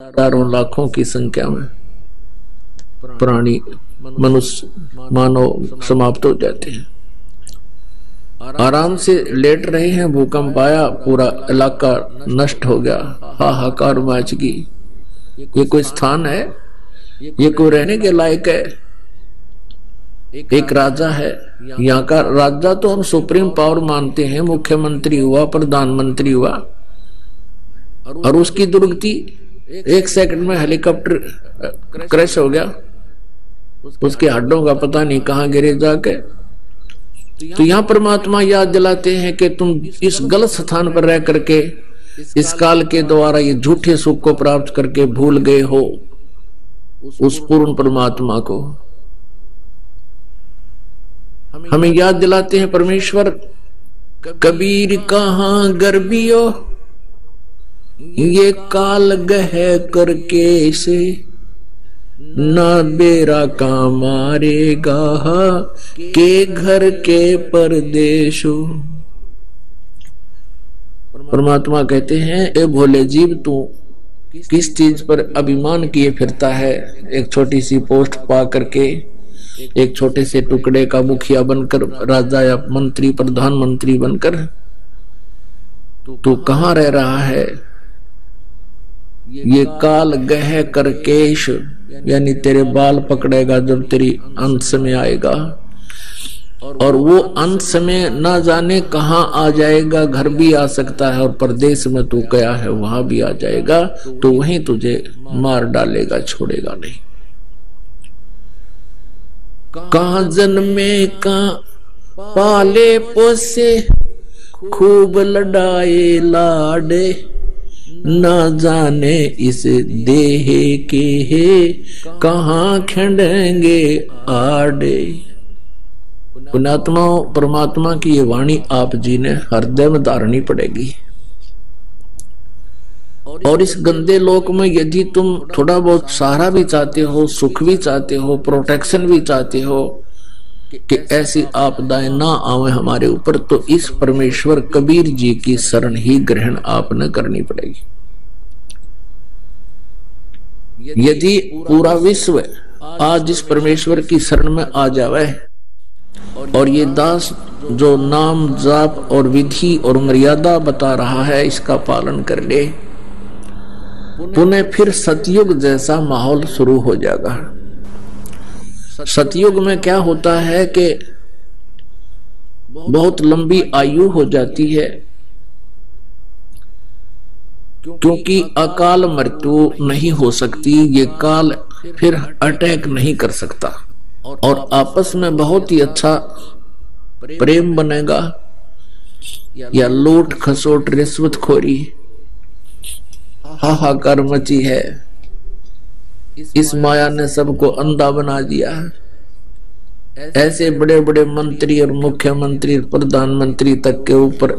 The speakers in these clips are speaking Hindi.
हजारों लाखों की संख्या में प्राणी मनुष्य मानव समाप्त हो जाते हैं। आराम से लेट रहे हैं, भूकंप आया, पूरा इलाका नष्ट हो गया, हाहाकार मच गई। ये कोई स्थान है? ये कोई रहने के लायक है? एक राजा है, यहाँ का राजा तो हम सुप्रीम पावर मानते हैं, मुख्यमंत्री हुआ, प्रधानमंत्री हुआ, और उसकी दुर्गति 1 सेकंड में हेलीकॉप्टर क्रैश हो गया, उसके हड्डों का पता नहीं कहां गिरे जाके। तो यहाँ परमात्मा याद दिलाते हैं कि तुम इस गलत स्थान पर रह करके इस काल के द्वारा ये झूठे सुख को प्राप्त करके भूल गए हो उस पूर्ण परमात्मा को। हमें याद दिलाते हैं परमेश्वर, कबीर कहाँ गर्बियो ये काल गह करके से ना बेरा का मारेगा के घर के परदेशो। परमात्मा कहते हैं, ए भोले जीव, तू किस चीज पर अभिमान किए फिरता है? एक छोटी सी पोस्ट पा करके, एक छोटे से टुकड़े का मुखिया बनकर, राजा या मंत्री प्रधानमंत्री बनकर तू कहाँ रह रहा है? ये काल गह करकेश, यानी तेरे बाल पकड़ेगा जब तेरी अंत समय आएगा, और वो अंत समय ना जाने कहाँ आ जाएगा। घर भी आ सकता है, और परदेश में तू गया है वहां भी आ जाएगा, तो वहीं तुझे मार डालेगा, छोड़ेगा नहीं। कहाँ जन्मे कहाँ पाले पोसे खूब लड़ाए लाडे, ना जाने इस देह के है कहाँ खंडेंगे आड़े। पुण्यात्मा, परमात्मा की ये वाणी आप जी ने हृदय में धारनी पड़ेगी। और इस गंदे लोक में यदि तुम थोड़ा बहुत सहारा भी चाहते हो, सुख भी चाहते हो, प्रोटेक्शन भी चाहते हो कि ऐसी आपदाएं ना आवे हमारे ऊपर, तो इस परमेश्वर कबीर जी की शरण ही ग्रहण आपने करनी पड़ेगी। यदि पूरा विश्व आज इस परमेश्वर की शरण में आ जावे और ये दास जो नाम जाप और विधि और मर्यादा बता रहा है इसका पालन कर ले, पुनः फिर सतयुग जैसा माहौल शुरू हो जाएगा। सतयुग में क्या होता है कि बहुत लंबी आयु हो जाती है, क्योंकि अकाल मृत्यु नहीं हो सकती, ये काल फिर अटैक नहीं कर सकता, और आपस में बहुत ही अच्छा प्रेम बनेगा, या लूट खसोट रिश्वतखोरी हाहाकार मची है। इस माया ने सबको अंधा बना दिया है। ऐसे बड़े बड़े मंत्री और मुख्यमंत्री, प्रधानमंत्री तक के ऊपर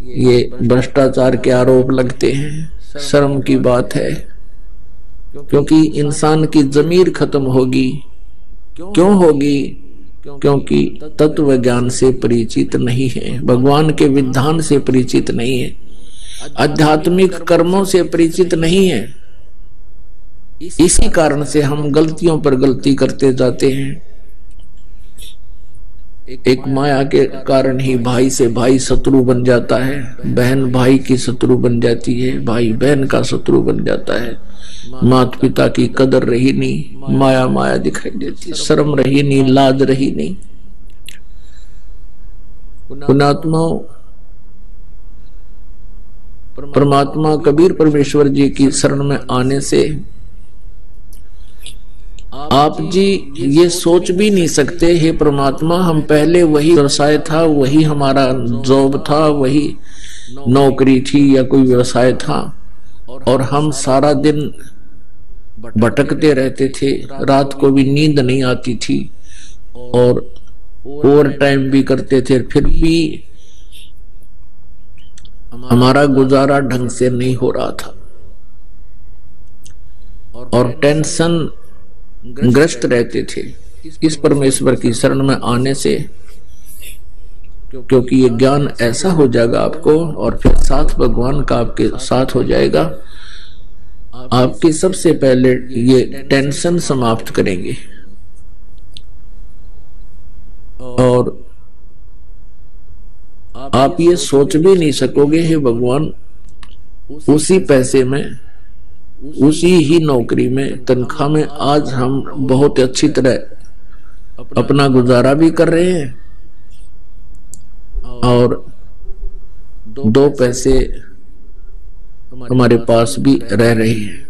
ये भ्रष्टाचार के आरोप लगते हैं। शर्म की बात है, क्योंकि इंसान की जमीर खत्म होगी। क्यों होगी? क्योंकि तत्व ज्ञान से परिचित नहीं है, भगवान के विधान से परिचित नहीं है, आध्यात्मिक कर्मों से परिचित नहीं है। इसी कारण से हम गलतियों पर गलती करते जाते हैं। एक माया के कारण ही भाई से भाई शत्रु बन जाता है, बहन भाई की शत्रु बन जाती है, भाई बहन का शत्रु बन जाता है। माता पिता की कदर रही नहीं, माया माया दिखाई देती, शर्म रही नहीं, लाज रही नहीं। पुण्यात्माओं, परमात्मा कबीर परमेश्वर जी की शरण में आने से आप जी ये सोच भी नहीं सकते, हे परमात्मा, हम पहले वही व्यवसाय था, वही हमारा जॉब था, वही नौकरी थी या कोई व्यवसाय था, और हम सारा दिन भटकते रहते थे, रात को भी नींद नहीं आती थी, और ओवर टाइम भी करते थे, फिर भी हमारा गुजारा ढंग से नहीं हो रहा था, और टेंशन ग्रस्त रहते थे। इस परमेश्वर की शरण में आने से, क्योंकि ये ज्ञान ऐसा हो जाएगा आपको, और फिर साथ भगवान का आपके साथ हो जाएगा, आपकी सबसे पहले ये टेंशन समाप्त करेंगे और आप ये सोच भी नहीं सकोगे, हे भगवान, उसी पैसे में, उसी ही नौकरी में, तनख्वाह में आज हम बहुत अच्छी तरह अपना गुजारा भी कर रहे हैं और दो पैसे हमारे पास भी रह रहे हैं।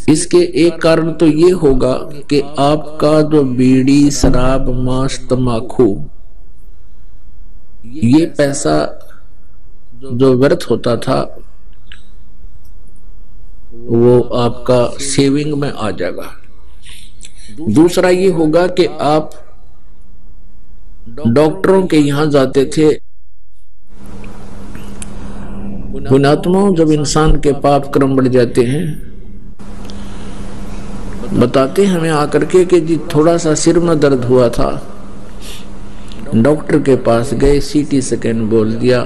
इसके एक कारण तो ये होगा कि आपका जो बीड़ी, शराब, मांस, तंबाकू, ये पैसा जो व्यर्थ होता था वो आपका सेविंग में आ जाएगा। दूसरा ये होगा कि आप डॉक्टरों के यहां जाते थे। पुण्यात्माओं, जब इंसान के पाप कर्म बढ़ जाते हैं, बताते हैं हमें आकर के कि जी थोड़ा सा सिर में दर्द हुआ था, डॉक्टर के पास गए, सीटी स्कैन बोल दिया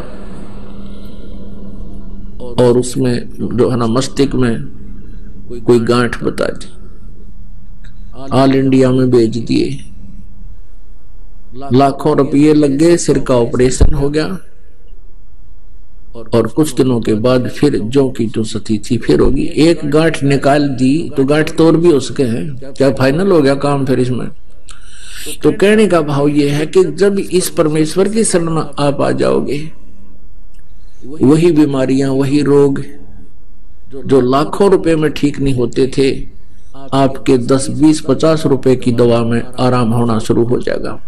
और उसमें जो है ना मस्तिष्क में कोई गांठ बता दी, ऑल इंडिया में भेज दिए, लाखों रुपये लग गए, सिर का ऑपरेशन हो गया और कुछ दिनों के बाद फिर जो की जो सती थी फिर होगी। एक गांठ निकाल दी तो गांठ तोड़ भी हो सके हैं, क्या फाइनल हो गया काम फिर इसमें। तो कहने का भाव यह है कि जब इस परमेश्वर की शरण में आप आ जाओगे, वही बीमारियां, वही रोग जो लाखों रुपए में ठीक नहीं होते थे, आपके 10, 20, 50 रुपए की दवा में आराम होना शुरू हो जाएगा।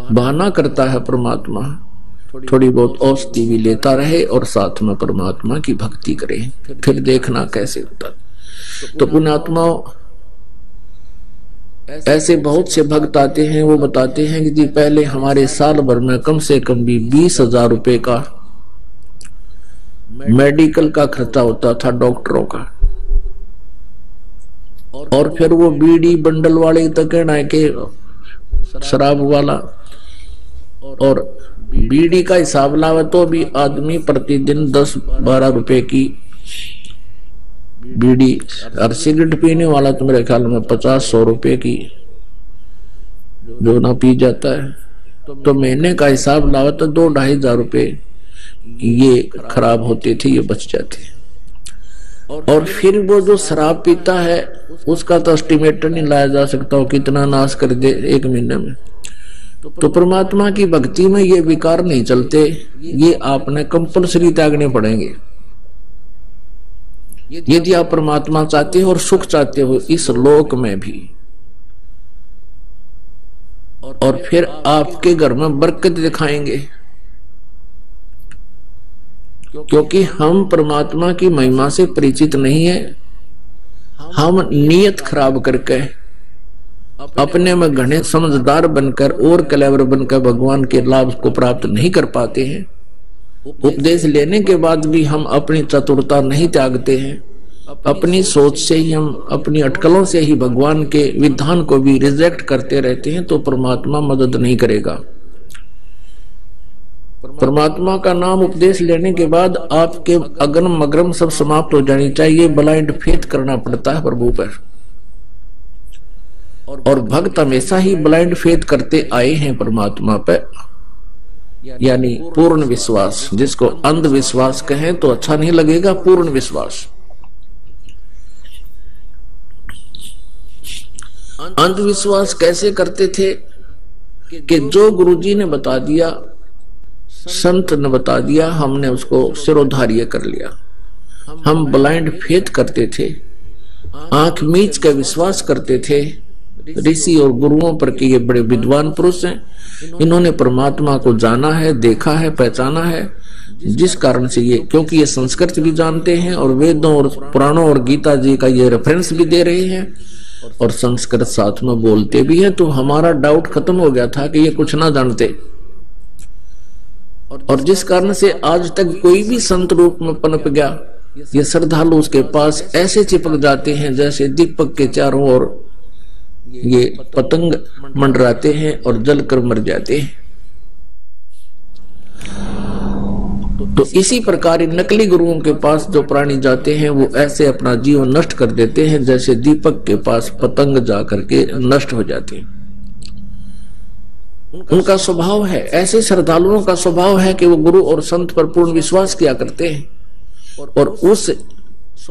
बहाना करता है परमात्मा, थोड़ी बहुत औषधि भी लेता रहे और साथ में परमात्मा की भक्ति करे, फिर देखना कैसे होता। तो पुण्यात्माओं, ऐसे बहुत से भक्त आते हैं, वो बताते हैं कि जी पहले हमारे साल भर में कम से कम भी 20,000 रुपए का मेडिकल का खर्चा होता था, डॉक्टरों का। और फिर वो बीड़ी बंडल वाले तो कहना है कि शराब वाला, और बीड़ी का हिसाब लावे तो भी आदमी प्रतिदिन 10-12 रुपए की बीड़ी, और सिगरेट पीने वाला तो मेरे ख्याल में 50-100 रुपए की जो ना पी जाता है। तो महीने का हिसाब लावे तो 2-2.5 हजार रुपए ये खराब होते थे, ये बच जाते। और फिर वो जो शराब पीता है उसका तो एस्टिमेट नहीं लाया जा सकता हो कितना नाश कर दे एक महीने में। तो परमात्मा की भक्ति में ये विकार नहीं चलते, ये आपने कंपल्सरी त्यागने पड़ेंगे यदि आप परमात्मा चाहते हो और सुख चाहते हो इस लोक में भी, और फिर आपके घर में बरकत दिखाएंगे। क्योंकि हम परमात्मा की महिमा से परिचित नहीं है, हम नियत खराब करके अपने में घने समझदार बनकर और क्लेवर बनकर भगवान के लाभ को प्राप्त नहीं कर पाते हैं। उपदेश लेने के बाद भी हम अपनी चतुरता नहीं त्यागते हैं, अपनी सोच से ही, हम अपनी अटकलों से ही भगवान के विधान को भी रिजेक्ट करते रहते हैं, तो परमात्मा मदद नहीं करेगा। परमात्मा का नाम उपदेश लेने के बाद आपके अगम मगरम सब समाप्त हो जानी चाहिए। ब्लाइंड फेथ करना पड़ता है प्रभु पर, और भक्त हमेशा ही ब्लाइंड फेथ करते आए हैं परमात्मा पर, यानी पूर्ण विश्वास। जिसको अंधविश्वास कहें तो अच्छा नहीं लगेगा, पूर्ण विश्वास। अंधविश्वास कैसे करते थे कि जो गुरुजी ने बता दिया, संत ने बता दिया, हमने उसको सिरोधार्य कर लिया। हम ब्लाइंड फेथ करते थे, आंख मीच के विश्वास करते थे ऋषि और गुरुओं पर कि ये बड़े विद्वान पुरुष हैं, इन्होंने परमात्मा को जाना है, देखा है, पहचाना है, जिस कारण से ये, क्योंकि ये संस्कृत भी जानते हैं और वेदों और पुराणों और गीता जी का ये रेफरेंस भी दे रहे हैं और संस्कृत साथ में बोलते भी हैं। तो हमारा डाउट खत्म हो गया था कि ये कुछ ना जानते, और जिस कारण से आज तक कोई भी संत रूप में पनप गया, ये श्रद्धालु उसके पास ऐसे चिपक जाते हैं जैसे दीपक के चारों ओर ये पतंग मंडराते हैं और जलकर मर जाते हैं। तो इसी प्रकार इन नकली गुरुओं के पास जो प्राणी जाते हैं वो ऐसे अपना जीवन नष्ट कर देते हैं जैसे दीपक के पास पतंग जाकर के नष्ट हो जाते हैं। उनका स्वभाव है, ऐसे श्रद्धालुओं का स्वभाव है कि वो गुरु और संत पर पूर्ण विश्वास किया करते हैं और उस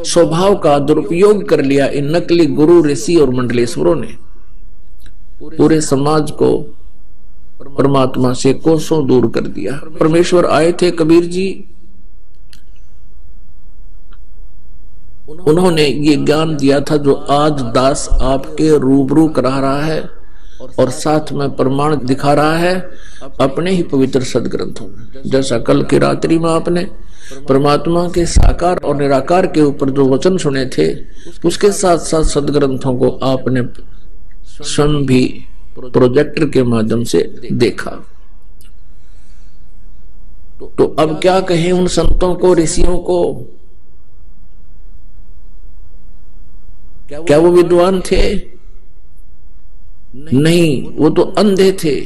स्वभाव का दुरुपयोग कर लिया इन नकली गुरु, ऋषि और मंडलेश्वरों ने। पूरे समाज को परमात्मा से कोसों दूर कर दिया। परमेश्वर आए थे कबीर जी, उन्होंने ये ज्ञान दिया था जो आज दास आपके रूबरू करा रहा है और साथ में प्रमाण दिखा रहा है अपने ही पवित्र सदग्रंथों में। जैसा कल की रात्रि में आपने परमात्मा के साकार और निराकार के ऊपर जो वचन सुने थे, उसके साथ साथ सदग्रंथों को आपने स्वयं भी प्रोजेक्टर के माध्यम से देखा। तो अब क्या कहें उन संतों को, ऋषियों को? क्या वो विद्वान थे? नहीं, वो तो अंधे थे।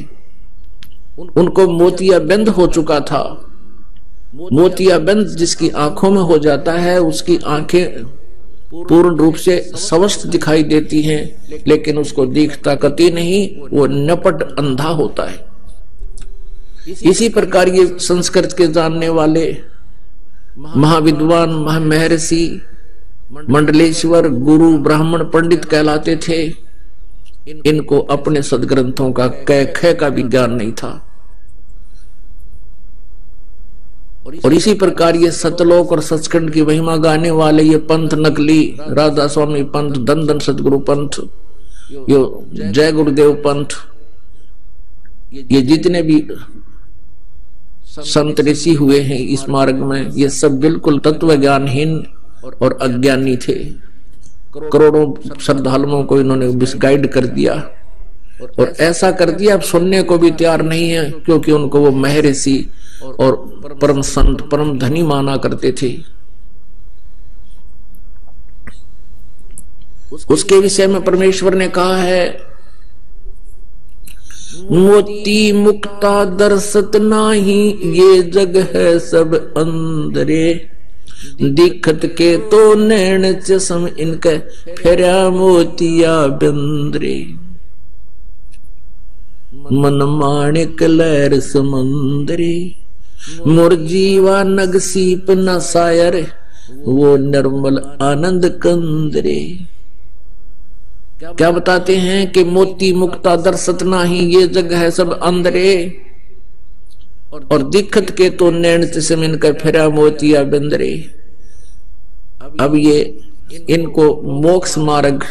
उनको मोतियाबिंद हो चुका था। मोतियाबिंद जिसकी आंखों में हो जाता है उसकी आंखें पूर्ण रूप से स्वस्थ दिखाई देती हैं, लेकिन उसको दिखता कति नहीं, वो नपट अंधा होता है। इसी प्रकार ये संस्कृत के जानने वाले महाविद्वान, महर्षि, मंडलेश्वर, गुरु, ब्राह्मण, पंडित कहलाते थे। इनको अपने सदग्रंथों का कै खे का भी ज्ञान नहीं था। और इसी प्रकार ये सतलोक और सचखंड की महिमा गाने वाले ये पंथ नकली, राधा स्वामी पंथ, धन धन सतगुरु पंथ, यो जय गुरुदेव पंथ, ये जितने भी संत ऋषि हुए हैं इस मार्ग में, ये सब बिल्कुल तत्व ज्ञानहीन और अज्ञानी थे। करोड़ों श्रद्धालुओं को इन्होंने मिसगाइड कर दिया और ऐसा कर दिया अब सुनने को भी तैयार नहीं है, क्योंकि उनको वो महर्षि और परम संत, परम धनी माना करते थे। उसके विषय में परमेश्वर ने कहा है, मोती मुक्ता दर्शत नाही, ये जग है सब अंदरे, दिखत के तो नैन चश्म इनके, फेरा मोतिया बिंदरे, मन माणिक लहर समंदरे, मुरजीवा नग सीप न सायर, वो निर्मल आनंद कंदरे। क्या बताते हैं कि मोती मुक्ता दर्शत नाही, ये जग है सब अंदरे, और दिखत के तो नैन चश्म इनका, फेरा मोतिया बिंदरे। अब ये इनको मोक्ष मार्ग,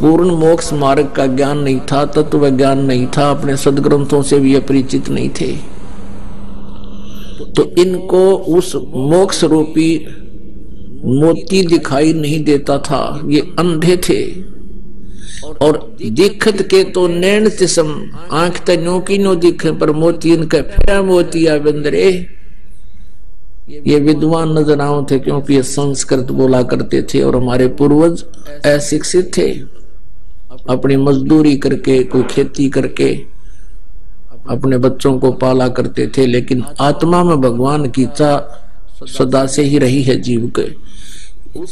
पूर्ण मोक्ष मार्ग का ज्ञान नहीं था, तत्व ज्ञान नहीं था, अपने सदग्रंथों से भी अपरिचित नहीं थे। तो इनको उस मोक्ष रूपी मोती दिखाई नहीं देता था, ये अंधे थे। और दिखत के तो नैन चश्म, आंख तनो की नो दिखे, पर मोती इनका फेरा मोतिया बिंदरे। ये विद्वान नजराओं थे, क्योंकि ये संस्कृत बोला करते थे और हमारे पूर्वज अशिक्षित थे। अपनी मजदूरी करके, कोई खेती करके अपने बच्चों को पाला करते थे, लेकिन आत्मा में भगवान की चाह सदा से ही रही है जीव के।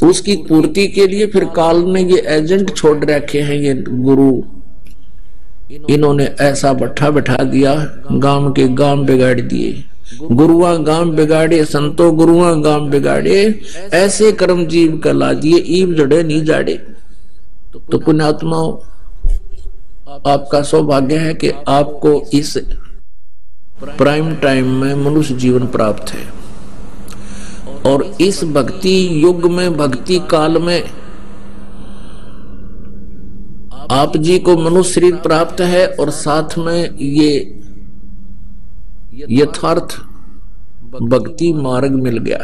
उसकी पूर्ति के लिए फिर काल ने ये एजेंट छोड़ रखे हैं, ये गुरु। इन्होंने ऐसा बैठा बैठा दिया, गांव के गांव बिगाड़ दिए। गुरुआ गांव बिगाड़े, संतो गुरुआ गांव बिगाड़े, ऐसे कर्म जीव कला दिए, ईब जड़े नहीं जाड़े। तो पुण्यात्माओं, आपका सौभाग्य है कि आपको इस प्राइम टाइम में मनुष्य जीवन प्राप्त है, और इस भक्ति युग में, भक्ति काल में आप जी को मनुष्य शरीर प्राप्त है, और साथ में ये यथार्थ भक्ति मार्ग मिल गया।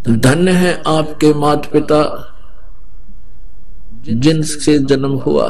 धन्य है आपके माता पिता जिनसे जन्म हुआ।